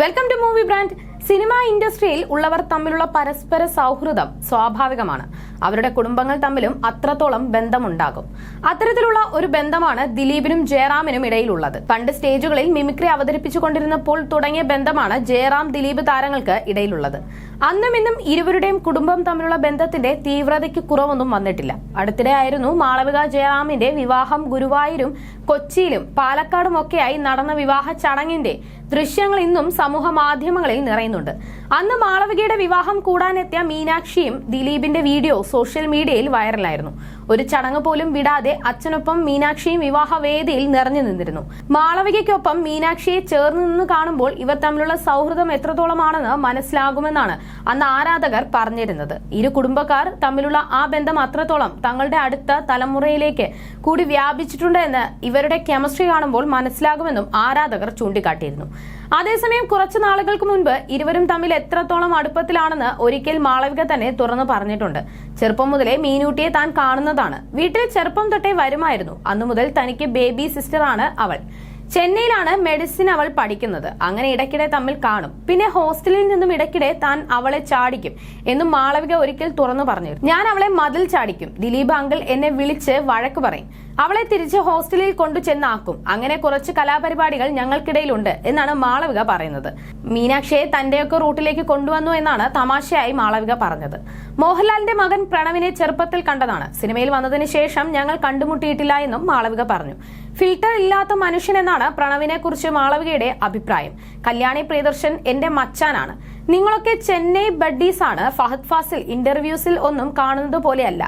Welcome to movie brand. Cinema ഇൻഡസ്ട്രിയിൽ ഉള്ളവർ തമ്മിലുള്ള പരസ്പര സൗഹൃദം സ്വാഭാവികമാണ്. അവരുടെ കുടുംബങ്ങൾ തമ്മിലും അത്രത്തോളം ബന്ധമുണ്ടാകും. അത്തരത്തിലുള്ള ഒരു ബന്ധമാണ് ദിലീപിനും ജയറാമിനും ഇടയിലുള്ളത്. പണ്ട് സ്റ്റേജുകളിൽ മിമിക്രി അവതരിപ്പിച്ചുകൊണ്ടിരുന്നപ്പോൾ തുടങ്ങിയ ബന്ധമാണ് ജയറാം ദിലീപ് താരങ്ങൾക്ക് ഇടയിലുള്ളത്. അന്നും ഇന്നും ഇരുവരുടെയും കുടുംബം തമ്മിലുള്ള ബന്ധത്തിന്റെ തീവ്രതയ്ക്ക് കുറവൊന്നും വന്നിട്ടില്ല. അടുത്തിടെ ആയിരുന്നു മാളവിക ജയറാമിന്റെ വിവാഹം. ഗുരുവായൂരും കൊച്ചിയിലും പാലക്കാടുമൊക്കെയായി നടന്ന വിവാഹ ചടങ്ങിന്റെ ദൃശ്യങ്ങൾ ഇന്നും സമൂഹ മാധ്യമങ്ങളിൽ നിറയുന്നുണ്ട്. അന്ന് മാളവികയുടെ വിവാഹം കൂടാനെത്തിയ മീനാക്ഷിയും ദിലീപിന്റെ വീഡിയോ സോഷ്യൽ മീഡിയയിൽ വൈറലായിരുന്നു. ഒരു ചടങ്ങ് പോലും വിടാതെ അച്ഛനൊപ്പം മീനാക്ഷിയും വിവാഹ വേദിയിൽ നിറഞ്ഞു നിന്നിരുന്നു. മാളവികയ്ക്കൊപ്പം മീനാക്ഷിയെ ചേർന്ന് നിന്ന് കാണുമ്പോൾ ഇവർ തമ്മിലുള്ള സൗഹൃദം എത്രത്തോളമാണെന്ന് മനസ്സിലാകുമെന്നാണ് അന്ന് ആരാധകർ പറഞ്ഞിരുന്നത്. ഇരു കുടുംബക്കാർ തമ്മിലുള്ള ആ ബന്ധം അത്രത്തോളം തങ്ങളുടെ അടുത്ത തലമുറയിലേക്ക് കൂടി വ്യാപിച്ചിട്ടുണ്ട് എന്ന് ഇവരുടെ കെമിസ്ട്രി കാണുമ്പോൾ മനസ്സിലാകുമെന്നും ആരാധകർ ചൂണ്ടിക്കാട്ടിയിരുന്നു. അതേസമയം കുറച്ചു നാളുകൾക്ക് മുൻപ് ഇരുവരും തമ്മിൽ എത്രത്തോളം അടുപ്പത്തിലാണെന്ന് ഒരിക്കൽ മാളവിക തന്നെ തുറന്നു പറഞ്ഞിട്ടുണ്ട്. ചെറുപ്പം മുതലേ മീനൂട്ടിയെ താൻ കാണുന്നതാണ്. വീട്ടിൽ ചെറുപ്പം തൊട്ടേ വരുമായിരുന്നു. അന്നു മുതൽ തനിക്ക് ബേബി സിസ്റ്ററാണ് അവൾ. ചെന്നൈയിലാണ് മെഡിസിൻ അവൾ പഠിക്കുന്നത്. അങ്ങനെ ഇടയ്ക്കിടെ തമ്മിൽ കാണും. പിന്നെ ഹോസ്റ്റലിൽ നിന്നും ഇടയ്ക്കിടെ താൻ അവളെ ചാടിക്കും എന്നും മാളവിക ഒരിക്കൽ തുറന്നു പറഞ്ഞിരുന്നു. ഞാൻ അവളെ മതിൽ ചാടിക്കും. ദിലീപ് അങ്കിൾ എന്നെ വിളിച്ച് വഴക്ക് പറയും. അവളെ തിരിച്ച് ഹോസ്റ്റലിൽ കൊണ്ടു ചെന്നാക്കും. അങ്ങനെ കുറച്ച് കലാപരിപാടികൾ ഞങ്ങൾക്കിടയിലുണ്ട് എന്നാണ് മാളവിക പറയുന്നത്. മീനാക്ഷിയെ തന്റെയൊക്കെ റൂട്ടിലേക്ക് കൊണ്ടുവന്നു എന്നാണ് തമാശയായി മാളവിക പറഞ്ഞത്. മോഹൻലാലിന്റെ മകൻ പ്രണവിനെ ചെറുപ്പത്തിൽ കണ്ടതാണ്. സിനിമയിൽ വന്നതിന് ശേഷം ഞങ്ങൾ കണ്ടുമുട്ടിയിട്ടില്ല എന്നും മാളവിക പറഞ്ഞു. ഫിൽട്ടർ ഇല്ലാത്ത മനുഷ്യൻ എന്നാണ് പ്രണവിനെ കുറിച്ച് മാളവികയുടെ അഭിപ്രായം. കല്യാണി പ്രിയദർശൻ എന്റെ മച്ചാനാണ്. നിങ്ങളൊക്കെ ചെന്നൈ ബഡ്ഡീസ് ആണ്. ഫഹദ് ഫാസിൽ ഇന്റർവ്യൂസിൽ ഒന്നും കാണുന്നത് പോലെയല്ല.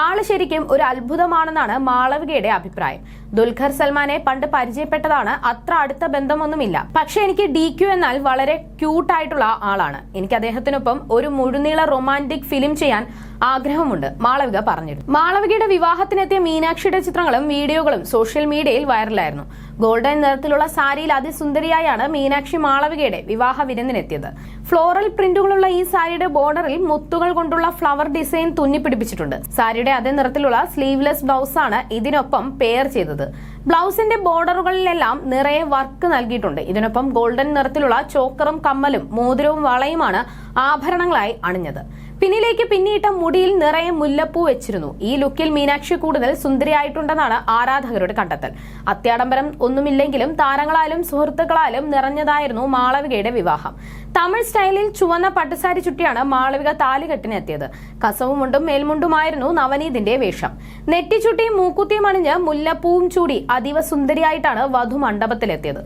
ആള് ശരിക്കും ഒരു അത്ഭുതമാണെന്നാണ് മാളവികയുടെ അഭിപ്രായം. ദുൽഖർ സൽമാനെ പണ്ട് പരിചയപ്പെട്ടതാണ്. അത്ര അടുത്ത ബന്ധമൊന്നുമില്ല. പക്ഷെ എനിക്ക് DQ എന്നാൽ വളരെ ക്യൂട്ടായിട്ടുള്ള ആളാണ്. എനിക്ക് അദ്ദേഹത്തിനൊപ്പം ഒരു മുഴുനീള റൊമാന്റിക് ഫിലിം ചെയ്യാൻ ആഗ്രഹമുണ്ട്, മാളവിക പറഞ്ഞിരുന്നു. മാളവികയുടെ വിവാഹത്തിനെത്തിയ മീനാക്ഷിയുടെ ചിത്രങ്ങളും വീഡിയോകളും സോഷ്യൽ മീഡിയയിൽ വൈറലായിരുന്നു. ഗോൾഡൻ നിറത്തിലുള്ള സാരിയിൽ അതിസുന്ദരിയായാണ് മീനാക്ഷി മാളവികയുടെ വിവാഹ വിരുന്നിനെത്തിയത്. ഫ്ലോറൽ പ്രിന്റുകളുള്ള ഈ സാരിയുടെ ബോർഡറിൽ മുത്തുകൾ കൊണ്ടുള്ള ഫ്ലവർ ഡിസൈൻ തുന്നിപ്പിടിപ്പിച്ചിട്ടുണ്ട്. സാരിയുടെ അതേ നിറത്തിലുള്ള സ്ലീവ്ലെസ് ബ്ലൗസാണ് ഇതിനൊപ്പം പെയർ ചെയ്തത്. ബ്ലൗസിന്റെ ബോർഡറുകളിലെല്ലാം നിറയെ വർക്ക് നൽകിയിട്ടുണ്ട്. ഇതിനൊപ്പം ഗോൾഡൻ നിറത്തിലുള്ള ചോക്കറും കമ്മലും മോതിരവും വളയുമാണ് ആഭരണങ്ങളായി അണിഞ്ഞത്. പിന്നിലേക്ക് പിന്നിയിട്ട മുടിയിൽ നിറയെ മുല്ലപ്പൂ വെച്ചിരുന്നു. ഈ ലുക്കിൽ മീനാക്ഷി കൂടുതൽ സുന്ദരിയായിട്ടുണ്ടെന്നാണ് ആരാധകരുടെ കണ്ടെത്തൽ. അത്യാഡംബരം ഒന്നുമില്ലെങ്കിലും താരങ്ങളാലും സുഹൃത്തുക്കളാലും നിറഞ്ഞതായിരുന്നു മാളവികയുടെ വിവാഹം. തമിഴ് സ്റ്റൈലിൽ ചുവന്ന പട്ടുസാരി ചുറ്റിയാണ് മാളവിക താലികെട്ടിനെത്തിയത്. കസവുമുണ്ടും മേൽമുണ്ടുമായിരുന്നു നവനീതിന്റെ വേഷം. നെറ്റിച്ചുട്ടിയും മൂക്കുത്തിയും അണിഞ്ഞ് മുല്ലപ്പൂവും ചൂടി അതീവ സുന്ദരിയായിട്ടാണ് വധു മണ്ഡപത്തിലെത്തിയത്.